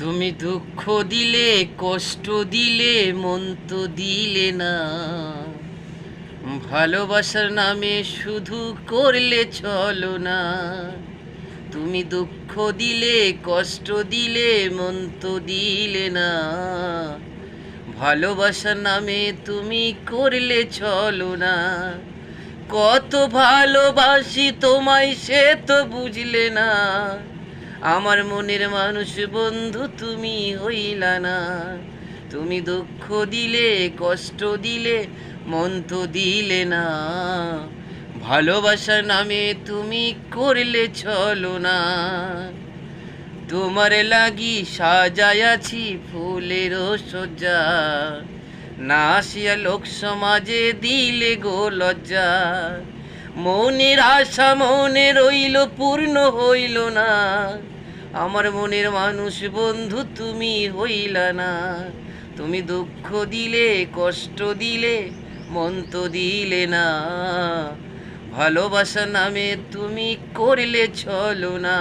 তুমি দুঃখ দিলে, কষ্ট দিলে, মন তো দিলে না। ভালোবাসার নামে শুধু করলে চলো না। তুমি দুঃখ দিলে, কষ্ট দিলে, মন তো দিলে না। ভালোবাসার নামে তুমি করলে চলো না। কত ভালোবাসি তোমায় সে তো বুঝলে না। আমার মনের মানুষ বন্ধু তুমি হইলা না। তুমি দুঃখ দিলে, কষ্ট দিলে, মন তো দিলে না। ভালোবাসার নামে তুমি করলে চলো না। তোমার লাগি সাজায়াছি ফুলের সজ্জা, না আসিয়া লোক সমাজে দিলে গো লজ্জা। মনের আশা মনে রইল, পূর্ণ হইল না। আমার মনের মানুষ বন্ধু তুমি হইলা না। তুমি দুঃখ দিলে, কষ্ট দিলে, মন তো দিলে না। ভালোবাসা নামে তুমি করলে চলো না।